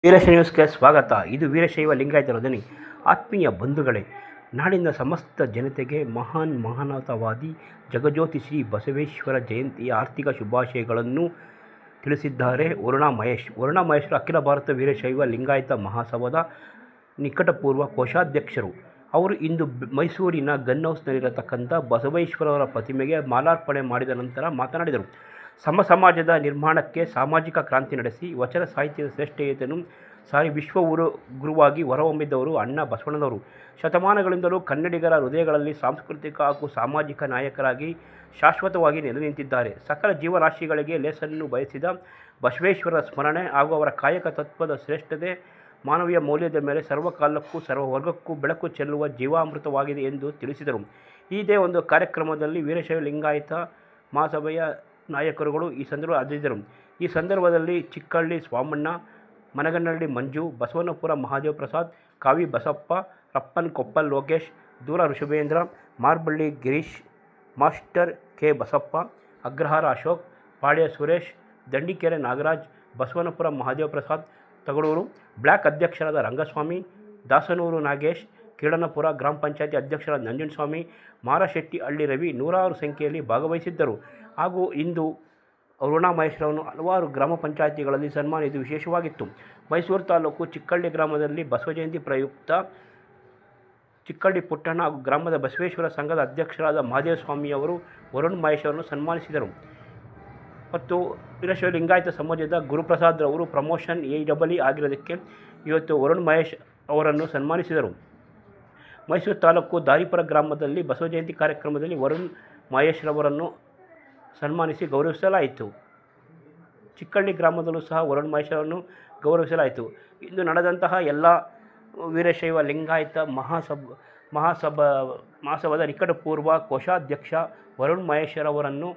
ವೀರಶೈವ ನ್ಯೂಸ್ಗೆ ಸ್ವಾಗತ. ಇದು ವೀರಶೈವ ಲಿಂಗಾಯತರ ಧ್ವನಿ. ಆತ್ಮೀಯ ಬಂಧುಗಳೇ, ನಾಡಿನ ಸಮಸ್ತ ಜನತೆಗೆ ಮಹಾನತವಾದಿ ಜಗಜ್ಯೋತಿ ಶ್ರೀ ಬಸವೇಶ್ವರ ಜಯಂತಿಯ ಆರ್ಥಿಕ ಶುಭಾಶಯಗಳನ್ನು ತಿಳಿಸಿದ್ದಾರೆ ವರುಣಾ ಮಹೇಶ್ವರು ಅಖಿಲ ಭಾರತ ವೀರಶೈವ ಲಿಂಗಾಯತ ಮಹಾಸಭಾದ ನಿಕಟಪೂರ್ವ ಕೋಶಾಧ್ಯಕ್ಷರು. ಅವರು ಇಂದು ಮೈಸೂರಿನ ಗನ್ ಹೌಸ್ನಲ್ಲಿರತಕ್ಕಂಥ ಬಸವೇಶ್ವರವರ ಪ್ರತಿಮೆಗೆ ಮಾಲಾರ್ಪಣೆ ಮಾಡಿದ ನಂತರ ಮಾತನಾಡಿದರು. ಸಮಾಜದ ನಿರ್ಮಾಣಕ್ಕೆ ಸಾಮಾಜಿಕ ಕ್ರಾಂತಿ ನಡೆಸಿ ವಚನ ಸಾಹಿತ್ಯದ ಶ್ರೇಷ್ಠತೆಯನ್ನು ಸಾರಿ ಗುರುವಾಗಿ ಹೊರಹೊಮ್ಮಿದವರು ಅಣ್ಣ ಬಸವಣ್ಣನವರು. ಶತಮಾನಗಳಿಂದಲೂ ಕನ್ನಡಿಗರ ಹೃದಯಗಳಲ್ಲಿ ಸಾಂಸ್ಕೃತಿಕ ಹಾಗೂ ಸಾಮಾಜಿಕ ನಾಯಕರಾಗಿ ಶಾಶ್ವತವಾಗಿ ನೆಲೆ ನಿಂತಿದ್ದಾರೆ. ಸಕಲ ಜೀವರಾಶಿಗಳಿಗೆ ಲೇಸನ್ನು ಬಯಸಿದ ಬಸವೇಶ್ವರರ ಸ್ಮರಣೆ ಹಾಗೂ ಅವರ ಕಾಯಕ ತತ್ವದ ಶ್ರೇಷ್ಠತೆ ಮಾನವೀಯ ಮೌಲ್ಯದ ಮೇಲೆ ಸರ್ವಕಾಲಕ್ಕೂ ಸರ್ವವರ್ಗಕ್ಕೂ ಬೆಳಕು ಚೆಲ್ಲುವ ಜೀವಾಮೃತವಾಗಿದೆ ಎಂದು ತಿಳಿಸಿದರು. ಇದೇ ಒಂದು ಕಾರ್ಯಕ್ರಮದಲ್ಲಿ ವೀರಶೈವ ಲಿಂಗಾಯತ ಮಹಾಸಭೆಯ ನಾಯಕರುಗಳು ಈ ಸಂದರ್ಭ ಹಾಜರಿದ್ದರು. ಈ ಸಂದರ್ಭದಲ್ಲಿ ಚಿಕ್ಕಳ್ಳಿ ಸ್ವಾಮಣ್ಣ, ಮನಗನಹಳ್ಳಿ ಮಂಜು, ಬಸವನಪುರ ಮಹಾದೇವ ಪ್ರಸಾದ್, ಕಾವಿ ಬಸಪ್ಪ, ರಪ್ಪನ್ ಕೊಪ್ಪಲ್ ಲೋಕೇಶ್, ದೂರ ಋಷಭೇಂದ್ರ, ಮಾರ್ಬಳ್ಳಿ ಗಿರೀಶ್, ಮಾಸ್ಟರ್ ಕೆ ಬಸಪ್ಪ, ಅಗ್ರಹಾರ ಅಶೋಕ್, ಪಾಳ್ಯ ಸುರೇಶ್, ದಂಡಿಕೆರೆ ನಾಗರಾಜ್, ಬಸವನಪುರ ಮಹಾದೇವ ಪ್ರಸಾದ್, ತಗಳೂರು ಬ್ಲಾಕ್ ಅಧ್ಯಕ್ಷರಾದ ರಂಗಸ್ವಾಮಿ, ದಾಸನೂರು ನಾಗೇಶ್, ಕೀಳನಪುರ ಗ್ರಾಮ ಪಂಚಾಯತಿ ಅಧ್ಯಕ್ಷರಾದ ನಂಜನಸ್ವಾಮಿ, ಮಾರಶೆಟ್ಟಿ ಹಳ್ಳಿ ರವಿ ನೂರಾರು ಸಂಖ್ಯೆಯಲ್ಲಿ ಭಾಗವಹಿಸಿದ್ದರು. ಹಾಗೂ ಇಂದು ವರುಣಾ ಮಹೇಶ್ವರವನ್ನು ಹಲವಾರು ಗ್ರಾಮ ಪಂಚಾಯತಿಗಳಲ್ಲಿ ಸನ್ಮಾನಿಸುವುದು ವಿಶೇಷವಾಗಿತ್ತು. ಮೈಸೂರು ತಾಲೂಕು ಚಿಕ್ಕಳ್ಳಿ ಗ್ರಾಮದಲ್ಲಿ ಬಸವ ಜಯಂತಿ ಪ್ರಯುಕ್ತ ಚಿಕ್ಕಳ್ಳಿ ಪುಟ್ಟಣ್ಣ ಹಾಗೂ ಗ್ರಾಮದ ಬಸವೇಶ್ವರ ಸಂಘದ ಅಧ್ಯಕ್ಷರಾದ ಮಹದೇವಸ್ವಾಮಿಯವರು ವರುಣ್ ಮಹೇಶ್ವರನ್ನು ಸನ್ಮಾನಿಸಿದರು. ಮತ್ತು ವೀರಶೈವ ಲಿಂಗಾಯತ ಸಮಾಜದ ಗುರುಪ್ರಸಾದ್ ರವರು ಪ್ರಮೋಷನ್ AEE ಆಗಿರೋದಕ್ಕೆ ಇವತ್ತು ವರುಣ್ ಮಹೇಶ್ ಅವರನ್ನು ಸನ್ಮಾನಿಸಿದರು. ಮೈಸೂರು ತಾಲೂಕು ದಾರಿಪುರ ಗ್ರಾಮದಲ್ಲಿ ಬಸವ ಜಯಂತಿ ಕಾರ್ಯಕ್ರಮದಲ್ಲಿ ವರುಣ್ ಮಹೇಶ್ರವರನ್ನು ಸನ್ಮಾನಿಸಿ ಗೌರವಿಸಲಾಯಿತು. ಚಿಕ್ಕಳ್ಳಿ ಗ್ರಾಮದಲ್ಲೂ ಸಹ ವರುಣ್ ಮಹೇಶ್ವರನ್ನು ಗೌರವಿಸಲಾಯಿತು. ಇಂದು ನಡೆದಂತಹ ಎಲ್ಲ ವೀರಶೈವ ಲಿಂಗಾಯತ ಮಹಾಸಭಾದ ನಿಕಟಪೂರ್ವ ಕೋಶಾಧ್ಯಕ್ಷ ವರುಣ್ ಮಹೇಶ್ವರವರನ್ನು